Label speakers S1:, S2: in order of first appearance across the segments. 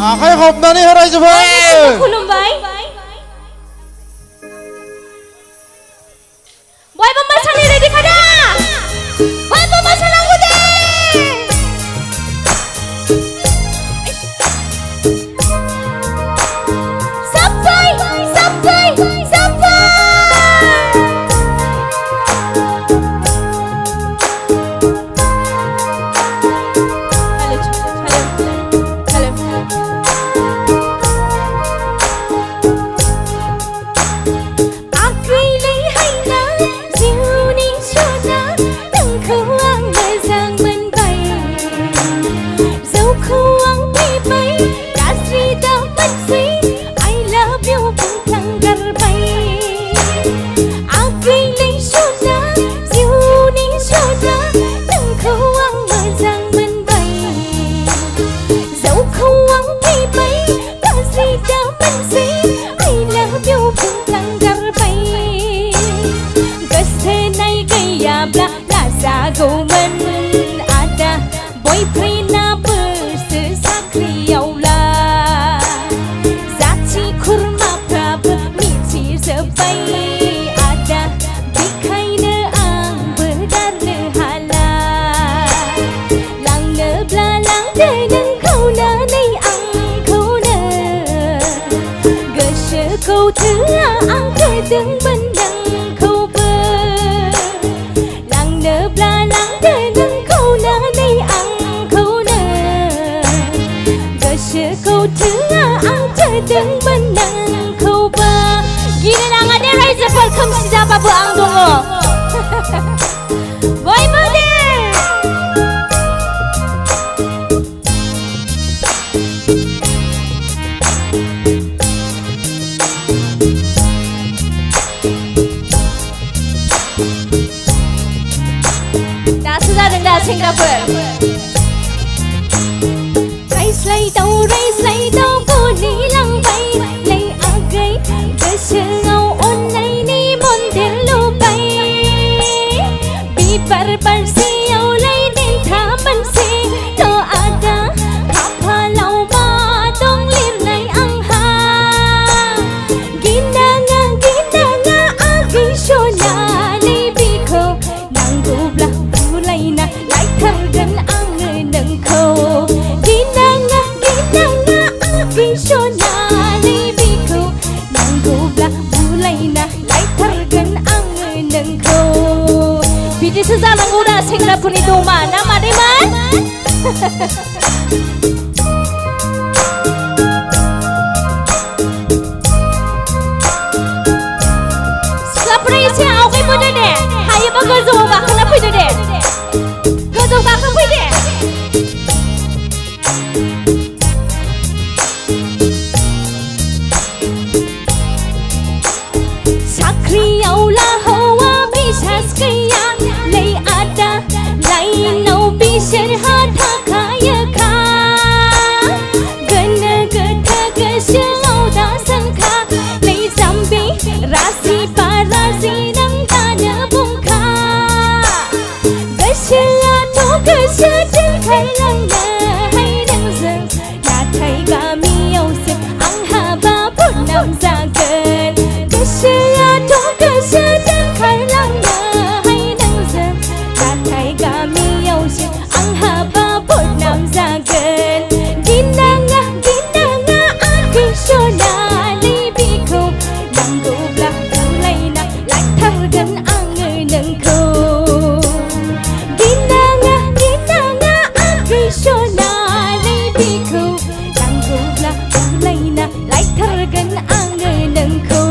S1: आखाइ खबनानै हो रायजोफोर
S2: खुलुमबाय बयबो मोसानो रेडि खादा बयबो मोसानांगौ दे साबथाय साबथाय साबथाय खोमसि जाबाबो आं दङ बयबो दे दासो जादों दा सेंग्राफोर रायज्लायदाव गलि लांबाय लै आगै गोसोआव अननायनि मन्दिर लुबाय बिबार बारसेयावलाय देन्था मोनसे थ' आदा खाफालाव मा दं लिरनाय आंहा गिनाङा आगै सनानै बिखौ नांगौब्ला बुलायना लायथारगोन आङो नोंखौ गिनाङा आगै सनानै बिखौ नांगौब्ला बुलायना लायथारगोन आङो नोंखौ बिदिसो जानांगौ दा सेंग्राफोरनि दमा ना मादैमोन सिख्लाफोरा एसे आवगायबोदो दे हायोबा गोजौआव गाखोना फैदो दे गोजौ गाखोफै दे साख्रियावला हौवा बिसास गैया लै आदा लाइनाव बिसोरहा थाखायोखा गोनो गोथो गोसोआव दासानखा लै जाम्बि राजि बाराजि नों दानो बुंखा गोसोआथ' गोसो दोनखारलांनो हाय नोंजों नाथाय गामियावसो आंहा बाबुनाम जागोन गोसोआथ' गोसो दोनखारलांनो हाय नोंजों नाथाय गामियावसो आंहा बाबुनाम जागोन गिनाङा आगै सनानै बिखौ नांगौब्ला बुलायना लायथारगोन आङो नोंखौ गिनाङा आगै सनानै बिखौ नांगौब्ला बुलायना लायथारगोन आङो नोंखौ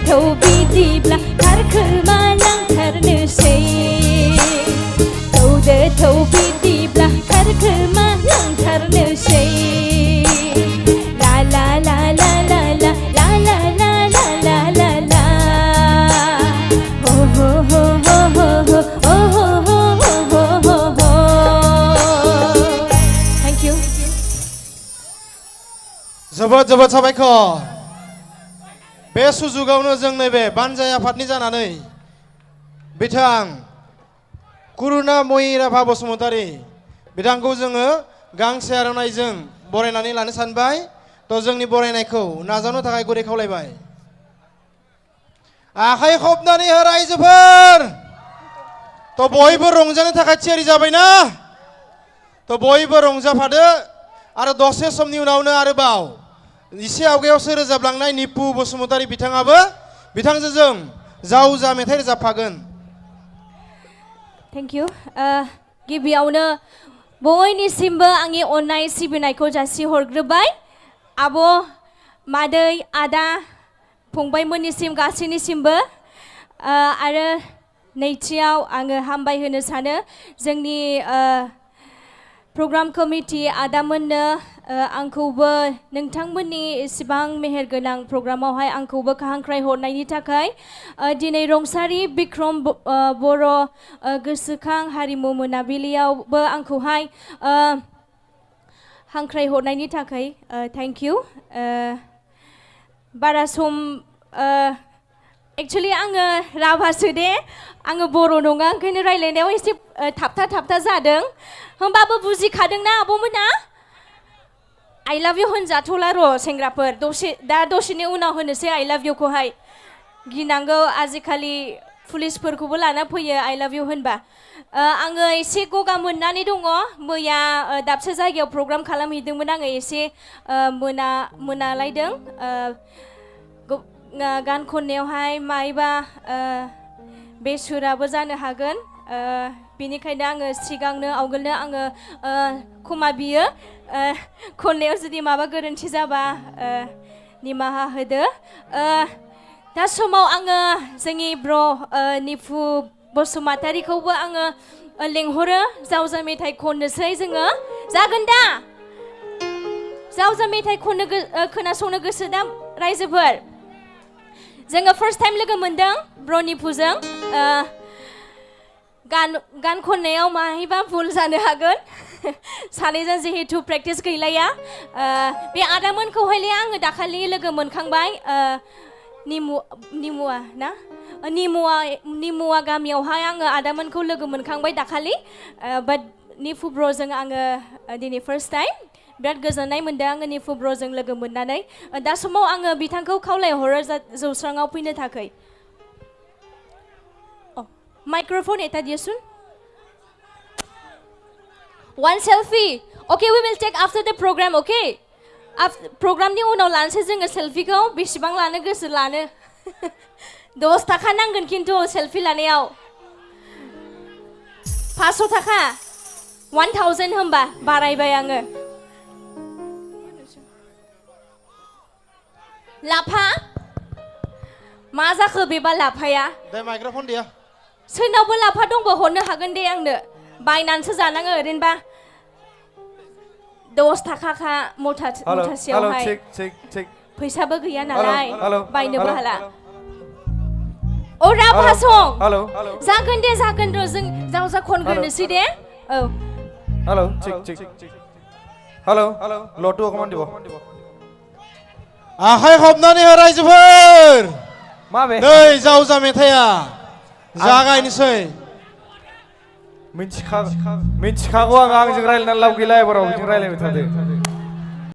S2: थौ बिदिब्ला खारखोमालांथारनोसै थौ बिदिब्ला खारखोमालांथारनोसै ला ला ला ला ला ला ला ला ला ला ला ला ला हो हो हो हो हो हो हो हो हो हो हो थैंक यू
S1: जोबोद साबायखर बे सुजुगावनो जों नैबे बानजाय आफादनि जानानै बिथां कुरुना मयि राभा बसुमतारी बिथांखौ जोङो गांसे आर'नाइजों बरायनानै लानो सानबाय थ' जोंनि बरायनायखौ नाजावनो थाखाय गुरै खावलायबाय आखाइ खबनानै हो रायजोफोर थ' बयबो रंजानो थाखाय थियारि जाबायना थ' बयबो रंजाफादो आरो दसे समनि उनावनो आरोबाव इसे आवगायावसो रोजाबलांनाय निपु बसुमतारी बिथाङाबो बिथांजों जावजा मेथाइ रोजाबफागोन
S2: थेंक इउ गिबियावनो बयनिसिमबो आंनि अननाय सिबिनायखौ जासिहरग्रोबाय आब' मादै आदा फंबायमोननिसिम गासैनिसिमबो आरो नैथियाव आङो हामबाय होनो सानो जोंनि प्रग्राम कमिटि आदामोननो आंखौबो नोंथांमोननि इसिबां मेहेरगोनां प्रग्रामावहाय आंखौबो हांख्राय हरनायनि थाखाय दिनै रंसारि बिक्रम बर' गोसोखां हारिमु मोनाबिलियावबो आंखौहाय हांख्राय हरनायनि थाखाय थेंक इउ बारा सम एक्चुअलि आङो राभासो दे आङो बर' नङा ओंखायनो रायलायनायाव एसे थाबथा जादों होमबाबो बुजिखादोंना आब'मोना आइ लाभ इउ होनजाथ'ला र' सेंग्राफोर दसेनि उनाव होनोसै आइ लाभ इउखौहाय गिनांगौ आजिखालि पुलिसफोरखौबो लाना फैयो आइ लाभ इउ होनबा आङो एसे गगा मोननानै दङ मैया दाबसे जायगायाव प्रग्राम खालामहैदोंमोन आङो एसे मोनालायदों गान खननायावहाय मायबा बेसुराबो जानो हागोन बेनिखायनो आङो सिगांनो आवगोलनो आङो क्षमा बियो खननायाव जुदि माबा गोरोन्थि जाबा निमाहा होदो दा समाव आङो जोंनि ब्र निफु बसुमतारीखौबो आङो लेंहरो जावजा मेथाइ खननोसै जोङो जागोन दा जावजा मेथाइ खननो खोनासंनो गोसो दा रायजोफोर जोङो फार्स्ट टाइम लोगो मोनदों ब्रनिफुजों गान खननायाव माहायबा भुल जानो हागोन सानैजों जिहेतु प्रेक्टिस गैलाया बे आदामोनखौहायले आङो दाखालि लोगो मोनखांबाय निमुवा ना निमुवा गामियावहाय आङो आदामोनखौ लोगो मोनखांबाय दाखालि बाट निफु ब्र'जों आङो दिनै फार्स्ट टाइम बिराद गोजोननाय मोनदों आङो निफु ब्र'जों लोगो मोननानै दा समाव आङो बिथांखौ खावलायहरो जौस्राङाव फैनो थाखाय microphone Etah दियोसुन one selfie okay we will take after the program okay प्रग्रामनि उनाव लानोसै जोङो सेल्फिखौ बेसेबां लानो गोसो लानो 10 थाखा नांगोन खिन्थु सेल्फि लानायाव 500 थाखा 1000 होमबा बारायबाय आङो लाफा मा जाखो बेबा लाफाया
S1: दे माइक्र'फन दिया
S2: सोरनावबो लाफा दंबो हरनो हागोन दे आंनो बायनानैसो जानाङो ओरैनोबा 10 थाखा मुथासेयावहाय फैसाबो गैया नालाय बायनोबो हाला अ राभासं जागोन दे जागोन र' जों जावजा खनग्रोनोसै दे औ
S3: हेलो हेलो लटु अकमान দিব
S1: आखाइ खबनानै हो रायजोफोर
S3: माबे
S1: नै जावजा मेथाइया जागायनोसै
S3: मिन्थिखागौ आं आंजों रायलायनानै लाब गैला एबाराव बिजों रायलायबाय थादो